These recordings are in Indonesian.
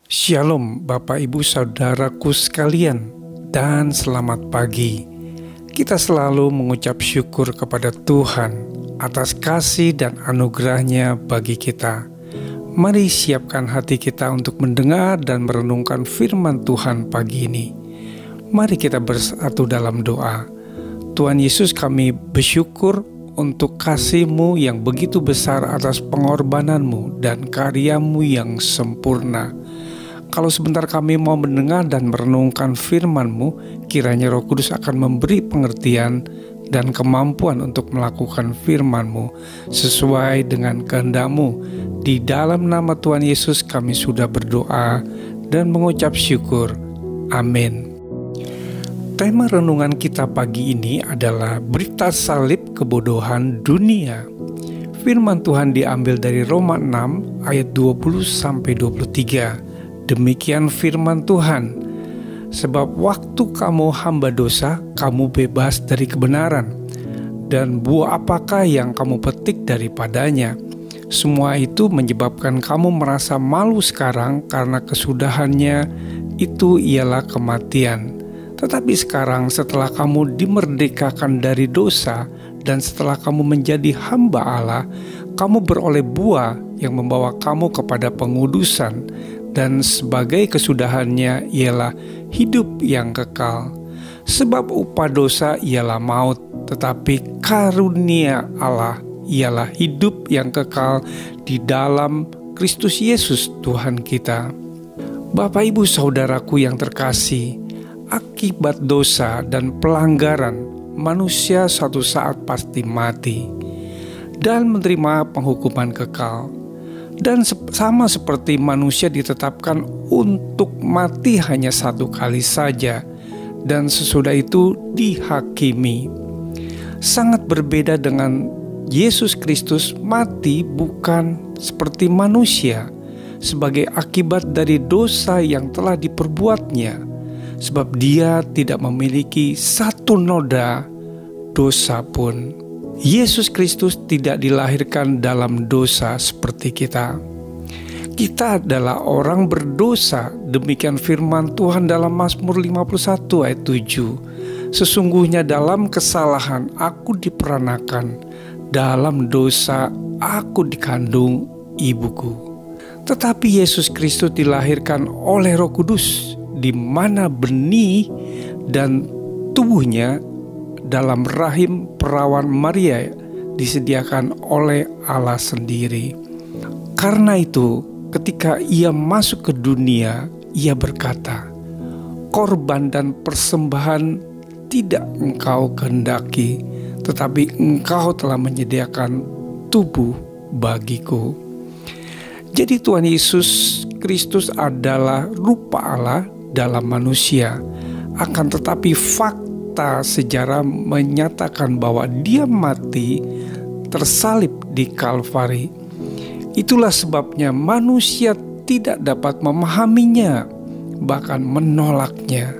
Shalom Bapak Ibu Saudaraku sekalian, dan selamat pagi. Kita selalu mengucap syukur kepada Tuhan atas kasih dan anugerah-Nya bagi kita. Mari siapkan hati kita untuk mendengar dan merenungkan firman Tuhan pagi ini. Mari kita bersatu dalam doa. Tuhan Yesus, kami bersyukur untuk kasih-Mu yang begitu besar atas pengorbanan-Mu dan karya-Mu yang sempurna. Kalau sebentar kami mau mendengar dan merenungkan firman-Mu, kiranya Roh Kudus akan memberi pengertian dan kemampuan untuk melakukan firman-Mu sesuai dengan kehendak-Mu. Di dalam nama Tuhan Yesus kami sudah berdoa dan mengucap syukur. Amin. Tema renungan kita pagi ini adalah berita salib kebodohan dunia. Firman Tuhan diambil dari Roma 6 ayat 20-23. Demikian firman Tuhan, sebab waktu kamu hamba dosa, kamu bebas dari kebenaran. Dan buah apakah yang kamu petik daripadanya? Semua itu menyebabkan kamu merasa malu sekarang karena kesudahannya itu ialah kematian. Tetapi sekarang setelah kamu dimerdekakan dari dosa dan setelah kamu menjadi hamba Allah, kamu beroleh buah yang membawa kamu kepada pengudusan. Dan sebagai kesudahannya ialah hidup yang kekal. Sebab upah dosa ialah maut, tetapi karunia Allah ialah hidup yang kekal di dalam Kristus Yesus Tuhan kita. Bapak Ibu Saudaraku yang terkasih, akibat dosa dan pelanggaran, manusia suatu saat pasti mati dan menerima penghukuman kekal. Dan sama seperti manusia ditetapkan untuk mati hanya satu kali saja, dan sesudah itu dihakimi. Sangat berbeda dengan Yesus Kristus mati bukan seperti manusia, sebagai akibat dari dosa yang telah diperbuatnya, sebab Dia tidak memiliki satu noda dosa pun. Yesus Kristus tidak dilahirkan dalam dosa seperti kita. Kita adalah orang berdosa, demikian firman Tuhan dalam Mazmur 51 ayat 7. Sesungguhnya dalam kesalahan aku diperanakan, dalam dosa aku dikandung ibuku. Tetapi Yesus Kristus dilahirkan oleh Roh Kudus, di mana benih dan tubuhnya dalam rahim perawan Maria disediakan oleh Allah sendiri. Karena itu, ketika Ia masuk ke dunia, Ia berkata, "Korban dan persembahan tidak Engkau kehendaki, tetapi Engkau telah menyediakan tubuh bagiku." Jadi Tuhan Yesus Kristus adalah rupa Allah dalam manusia. Akan tetapi fakta sejarah menyatakan bahwa Dia mati tersalib di Kalvari. Itulah sebabnya manusia tidak dapat memahaminya, bahkan menolaknya.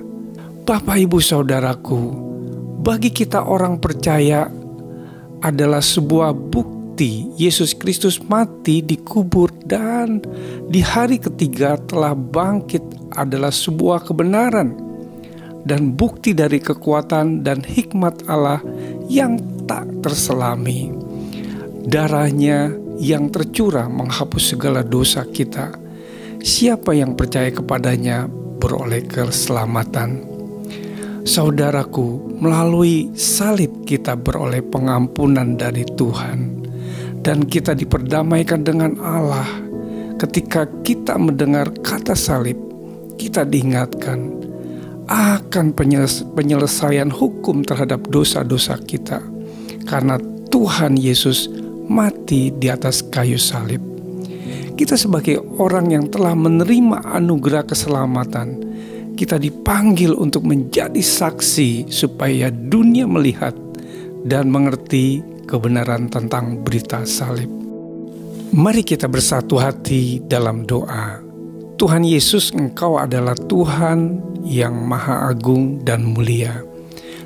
Bapak Ibu Saudaraku, bagi kita orang percaya adalah sebuah bukti Yesus Kristus mati, dikubur, dan di hari ketiga telah bangkit adalah sebuah kebenaran dan bukti dari kekuatan dan hikmat Allah yang tak terselami. Darah-Nya yang tercurah menghapus segala dosa kita. Siapa yang percaya kepadanya beroleh keselamatan. Saudaraku, melalui salib kita beroleh pengampunan dari Tuhan, dan kita diperdamaikan dengan Allah. Ketika kita mendengar kata salib, kita diingatkan akan penyelesaian hukum terhadap dosa-dosa kita, karena Tuhan Yesus mati di atas kayu salib. Kita sebagai orang yang telah menerima anugerah keselamatan, kita dipanggil untuk menjadi saksi supaya dunia melihat dan mengerti kebenaran tentang berita salib. Mari kita bersatu hati dalam doa. Tuhan Yesus, Engkau adalah Tuhan yang Maha Agung dan mulia.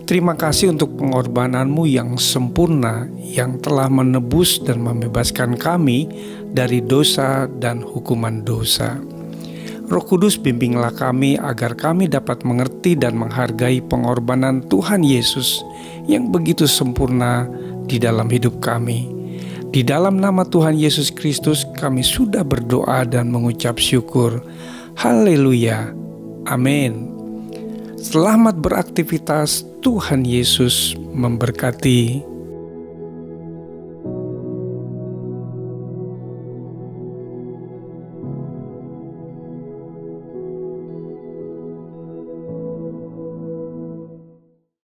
Terima kasih untuk pengorbanan-Mu yang sempurna, yang telah menebus dan membebaskan kami dari dosa dan hukuman dosa. Roh Kudus, bimbinglah kami agar kami dapat mengerti dan menghargai pengorbanan Tuhan Yesus yang begitu sempurna di dalam hidup kami. Di dalam nama Tuhan Yesus Kristus kami sudah berdoa dan mengucap syukur. Haleluya. Amin. Selamat beraktivitas. Tuhan Yesus memberkati.